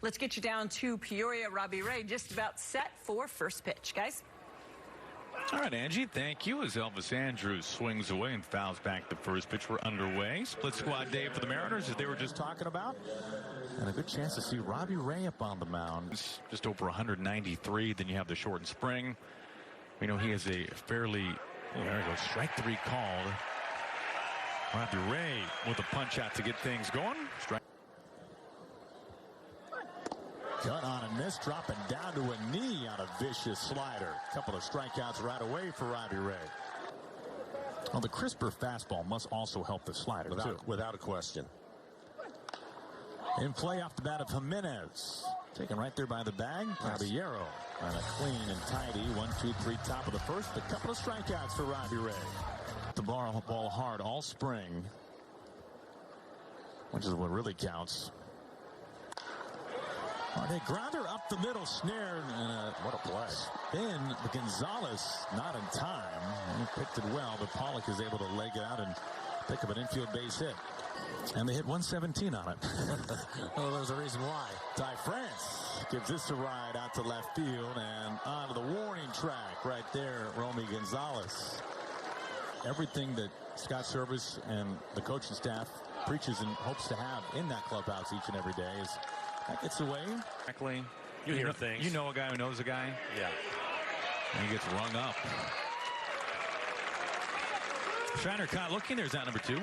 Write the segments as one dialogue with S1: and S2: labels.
S1: Let's get you down to Peoria. Robbie Ray just about set for first pitch, guys.
S2: All right, Angie, thank you. As Elvis Andrews swings away and fouls back the first pitch, we're underway. Split squad day for the Mariners, as they were just talking about. And a good chance to see Robbie Ray up on the mound. It's just over 193. Then you have the shortened spring. We know he has a fairly, there he goes, strike three called. Robbie Ray with a punch out to get things going. Strike.
S3: Cut on and miss, dropping down to a knee on a vicious slider. A couple of strikeouts right away for Robbie Ray. Well, the crisper fastball must also help the slider,
S4: without a question.
S3: In play off the bat of Jimenez. Taken right there by the bag. Caballero on a clean and tidy 1-2-3 top of the first. A couple of strikeouts for Robbie Ray. The ball hard all spring, which is what really counts. They grounder up the middle, snared, and what a play. Spin, but Gonzalez not in time. He picked it well, but Pollock is able to leg it out and pick up an infield base hit. And they hit 117 on it.
S4: Well, there's a reason why.
S3: Ty France gives this a ride out to left field and onto the warning track right there, Romy Gonzalez. Everything that Scott Service and the coaching staff preaches and hopes to have in that clubhouse each and every day is that gets away.
S2: Exactly.
S4: You hear things.
S2: You know a guy who knows a guy.
S4: Yeah.
S2: And he gets rung up. Shiner caught looking. There's that number 2.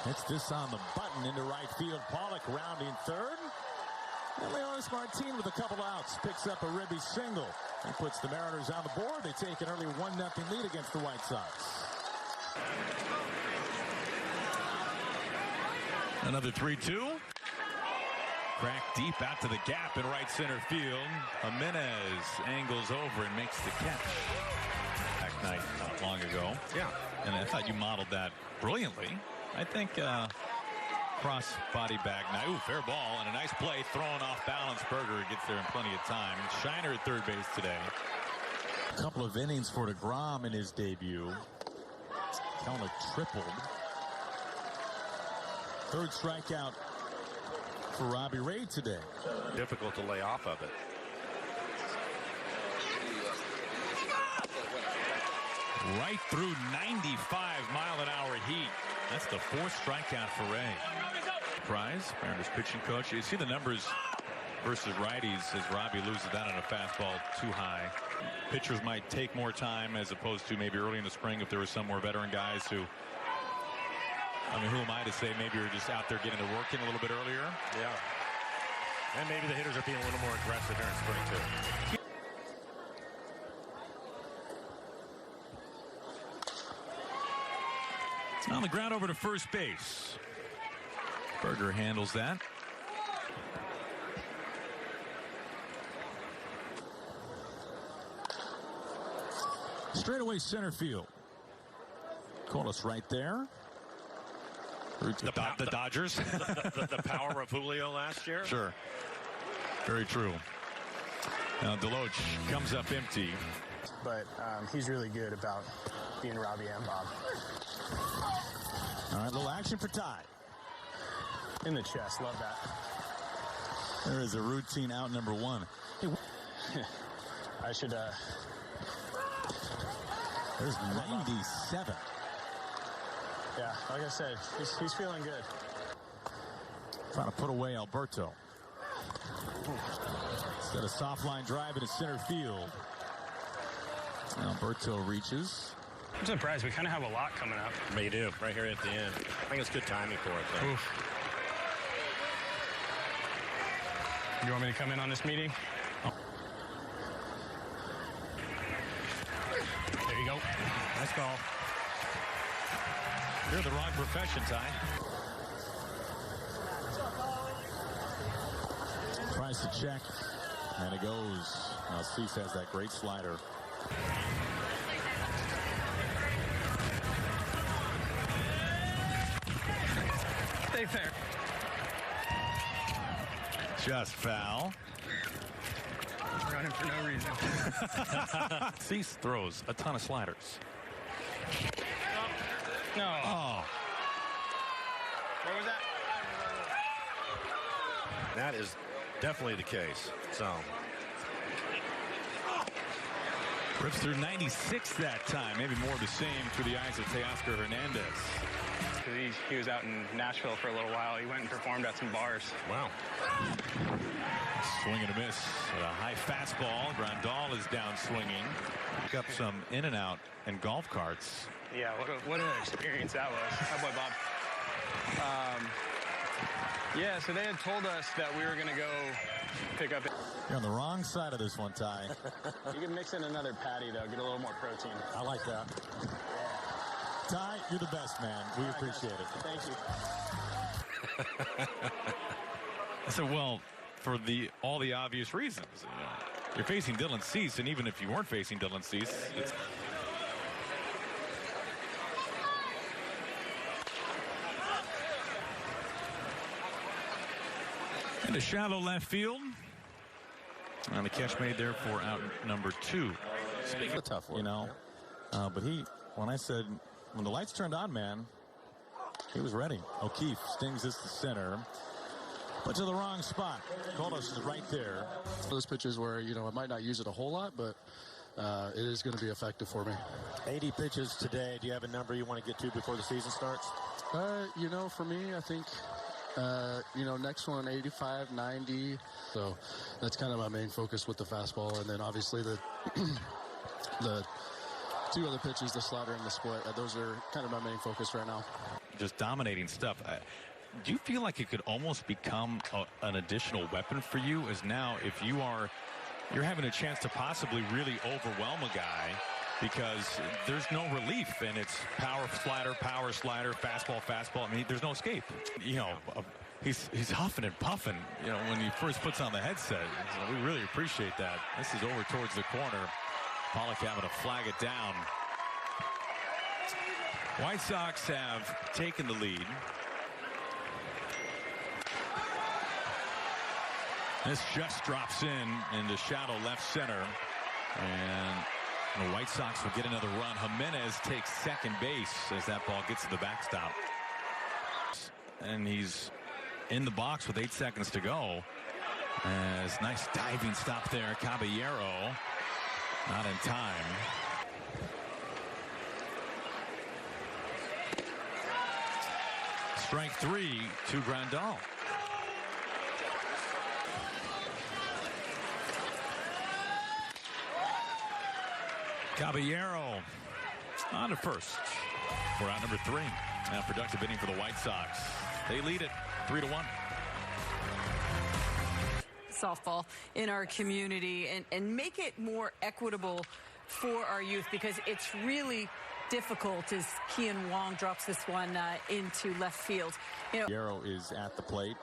S3: Hits this on the button into right field. Pollock rounding third. And Leonis Martin with a couple outs picks up a ribby single and puts the Mariners on the board. They take an early 1-0 lead against the White Sox.
S2: Another 3-2. Crack deep out to the gap in right center field. Jimenez angles over and makes the catch. Back night not long ago.
S4: Yeah.
S2: And I thought you modeled that brilliantly. I think cross body bag. Now, fair ball and a nice play thrown off balance. Berger gets there in plenty of time. Shiner at third base today.
S3: A couple of innings for DeGrom in his debut. Kelnick tripled. Third strikeout for Robbie Ray today.
S4: Difficult to lay off of it.
S2: Right through 95-mile-an-hour heat. That's the 4th strikeout for Ray. Prize, Mariners pitching coach. You see the numbers versus righties as Robbie loses that on a fastball too high. Pitchers might take more time as opposed to maybe early in the spring if there were some more veteran guys who, I mean, who am I to say maybe you're just out there getting the work in a little bit earlier?
S4: Yeah. And maybe the hitters are being a little more aggressive here in spring, too.
S2: On the ground over to first base. Berger handles that.
S3: Straightaway center field. Corliss right there.
S2: The Dodgers.
S4: the power of Julio last year.
S2: Sure. Very true. Now Deloach comes up empty.
S5: But he's really good about being Robbie and Bob.
S3: All right, little action for Ty.
S5: In the chest, love that.
S3: There is a routine out number 1. Hey,
S5: I should,
S3: there's 97.
S5: Yeah, like I said, he's feeling good.
S3: Trying to put away Alberto. Instead of soft line drive into center field. Alberto reaches.
S5: I'm surprised. We kind of have a lot coming up.
S4: We do, right here at the end. I think it's good timing for it, though.
S5: Oof. You want me to come in on this meeting? Oh. There you go.
S4: Nice call.
S2: You're in the wrong profession, Ty.
S3: Tries to check, and it goes. Now Cease has that great slider.
S5: Stay fair.
S2: Just foul.
S5: Running for no reason.
S2: Cease throws a ton of sliders.
S5: No.
S2: Oh.
S4: that is definitely the case. So
S2: Rips through 96 that time. Maybe more of the same through the eyes of Teoscar Hernandez.
S5: He was out in Nashville for a little while. He went and performed at some bars.
S4: wow.
S2: Swing and a miss. A high fastball. Grandal is down swinging. Pick up some in and out and golf carts.
S5: Yeah, what an experience that was. How about Bob? Yeah, so they had told us that we were going to go pick up.
S3: You're on the wrong side of this one, Ty.
S5: You can mix in another patty, though, get a little more protein.
S3: I like that. Ty, you're the best, man. We appreciate it.
S5: Thank you.
S2: I said, well, for all the obvious reasons. You're facing Dylan Cease, and even if you weren't facing Dylan Cease, it's... into shallow left field. And the catch made there for out number 2.
S3: Speaking of tough one, but when the lights turned on, man, he was ready. O'Keefe stings this to center, but to the wrong spot. Kolos is right there.
S6: Those pitches where, I might not use it a whole lot, but it is going to be effective for me.
S3: 80 pitches today. Do you have a number you want to get to before the season starts?
S6: For me, I think, next one, 85, 90. So that's kind of my main focus with the fastball. And then obviously the two other pitches, the slider and the split, those are kind of my main focus right now.
S2: Just dominating stuff. Do you feel like it could almost become an additional weapon for you, as now if you're having a chance to possibly really overwhelm a guy because there's no relief, and it's power slider, fastball. I mean, there's no escape. He's huffing and puffing, when he first puts on the headset. So we really appreciate that. This is over towards the corner. Pollock having to flag it down. White Sox have taken the lead. This just drops in the shallow left center, and the White Sox will get another run. Jimenez takes second base as that ball gets to the backstop, and he's in the box with 8 seconds to go. As nice diving stop there, Caballero not in time. Strike 3 to Grandal. Caballero on to first for out number 3. Now productive inning for the White Sox. They lead it 3-1.
S1: Softball in our community and make it more equitable for our youth, because it's really difficult as Kian Wong drops this one into left field.
S3: Caballero is at the plate.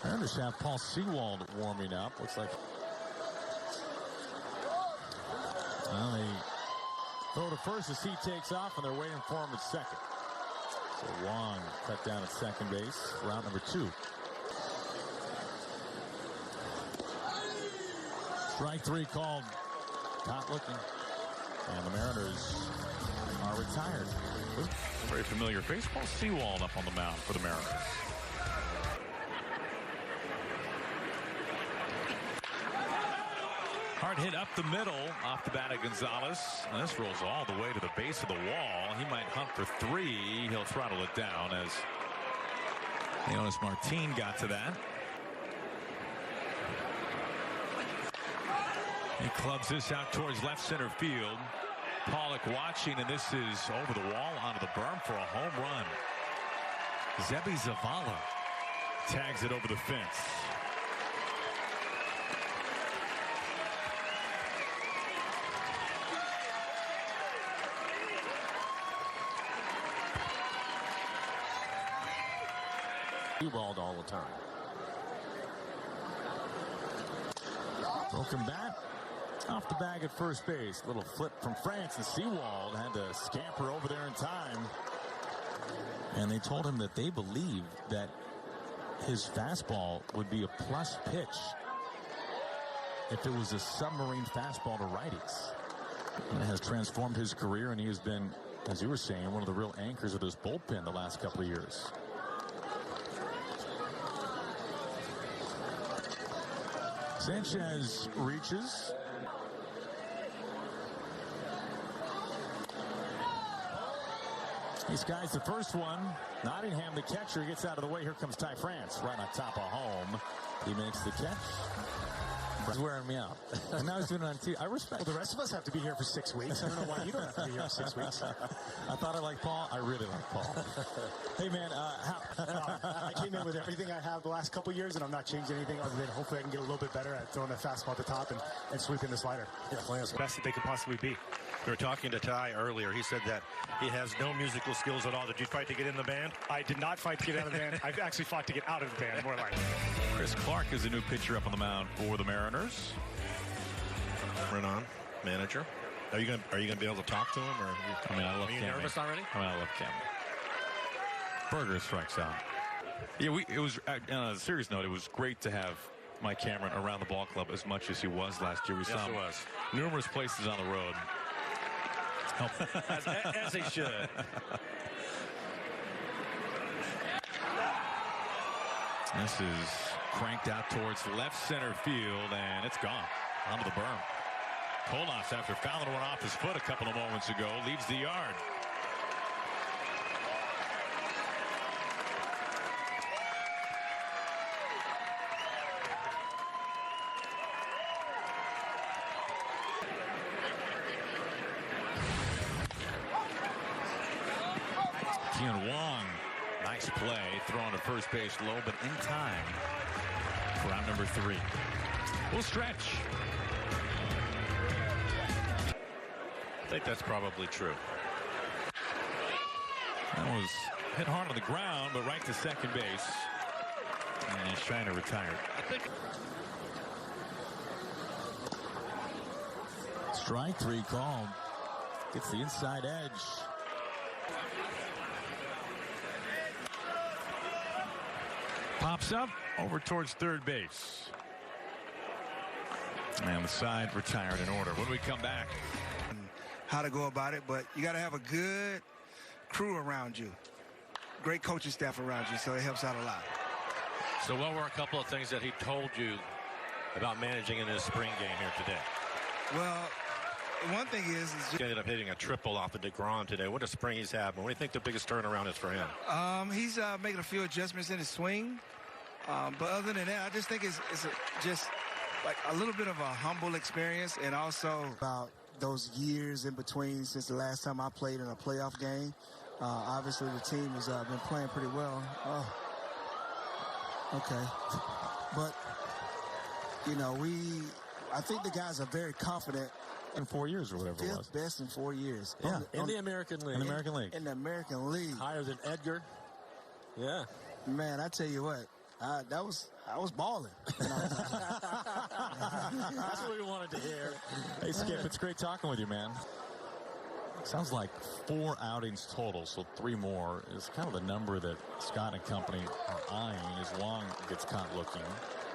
S3: Mariners have Paul Sewald warming up. Looks like they throw to first as he takes off, and they're waiting for him at second. So Wong cut down at second base for out number 2. Strike 3 called. Not looking. And the Mariners are retired.
S2: Very familiar face. Paul Sewald up on the mound for the Mariners. Hard hit up the middle off the bat of Gonzalez. And this rolls all the way to the base of the wall. He might hunt for 3. He'll throttle it down as Leonis Martin got to that. He clubs this out towards left center field. Pollock watching, and this is over the wall onto the berm for a home run. Zebi Zavala tags it over the fence.
S3: Balled all the time. Broken bat off the bag at first base. Little flip from France, and Sewald had to scamper over there in time. And they told him that they believe that his fastball would be a plus pitch if it was a submarine fastball to righties. And it has transformed his career, and he has been, as you were saying, one of the real anchors of this bullpen the last couple of years. Sanchez reaches. He skies the first one. Nottingham, the catcher, gets out of the way. Here comes Ty France right on top of home. He makes the catch. He's wearing me out. And now he's doing it on TV. I respect.
S7: Well, the rest of us have to be here for 6 weeks. I don't know why you don't have to be here for 6 weeks.
S3: I thought I liked Paul. I really like Paul. Hey, man,
S7: I came in with everything I have the last couple years, and I'm not changing anything other than hopefully I can get a little bit better at throwing that fastball at the top and sweeping the slider.
S4: Yeah, Lance, best that they could possibly be. We were talking to Ty earlier. He said that he has no musical skills at all. Did you fight to get in the band?
S7: I did not fight to get out of the band. I've actually fought to get out of the band, more like.
S2: Chris Clark is a new pitcher up on the mound for the Mariners.
S4: Renan, manager. Are you gonna be able to talk to him, or
S2: I love
S4: are you
S2: Cammy.
S4: nervous already?
S2: I love Cammy. Berger strikes out. Yeah, it was on a serious note. It was great to have Mike Cameron around the ball club as much as he was last year. We saw him numerous places on the road.
S4: as they should.
S2: This is cranked out towards left center field, and it's gone onto the berm. Kolas, after fouling one off his foot a couple of moments ago, leaves the yard. Kian Wong, nice play, throwing to first base low, but in time for out number 3. We'll stretch.
S4: I think that's probably true.
S2: That was hit hard on the ground, but right to second base. And he's trying to retire.
S3: Strike 3 called. Gets the inside edge.
S2: Pops up over towards third base. And the side retired in order. When we come back.
S8: How to go about it, but you got to have a good crew around you. Great coaching staff around you, so it helps out a lot.
S4: So what were a couple of things that he told you about managing in his spring game here today?
S8: Well, one thing is
S4: he ended up hitting a triple off of DeGrom today. What a spring he's having. What do you think the biggest turnaround is for him?
S8: He's making a few adjustments in his swing. But other than that, I just think it's just like a little bit of a humble experience, and also about those years in between since the last time I played in a playoff game. Obviously, the team has been playing pretty well. Oh, okay. But, you know, I think the guys are very confident.
S3: In 4 years or whatever it was.
S8: Best in 4 years.
S3: Yeah.
S7: In the American League.
S3: In the American League.
S8: In the American League.
S7: Higher than Edgar. Yeah.
S8: Man, I tell you what, I was balling.
S7: That's what we wanted to hear.
S3: Hey, Skip, it's great talking with you, man. Sounds like 4 outings total, so 3 more is kind of the number that Scott and company are eyeing as Wong gets caught looking.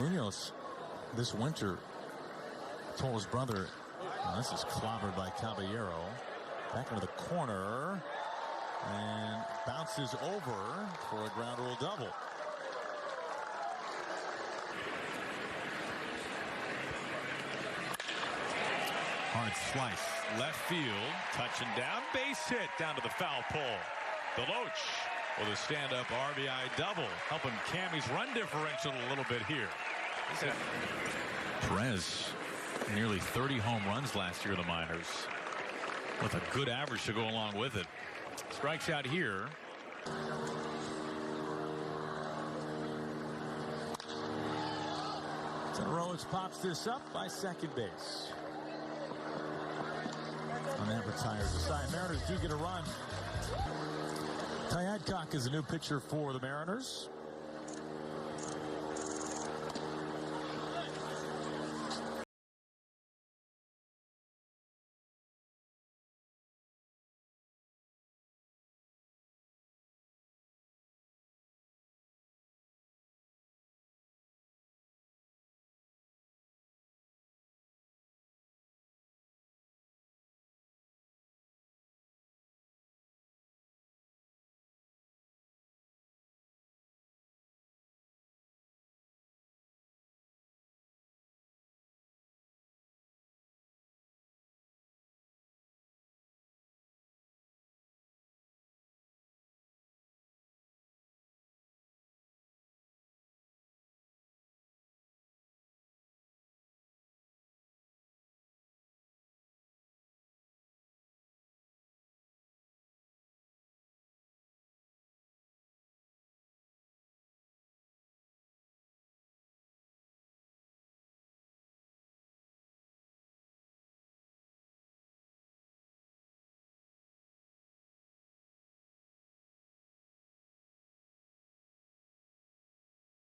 S3: Munoz this winter told his brother, this is clobbered by Caballero. Back into the corner and bounces over for a ground rule double.
S2: Hard slice, left field, touching down, base hit down to the foul pole. Deloach with a stand-up RBI double, helping Cammy's run differential a little bit here. Perez, nearly 30 home runs last year in the minors, with a good average to go along with it. Strikes out here.
S3: Rose pops this up by second base. And that retires the side. Mariners do get a run. Ty Adcock is a new pitcher for the Mariners.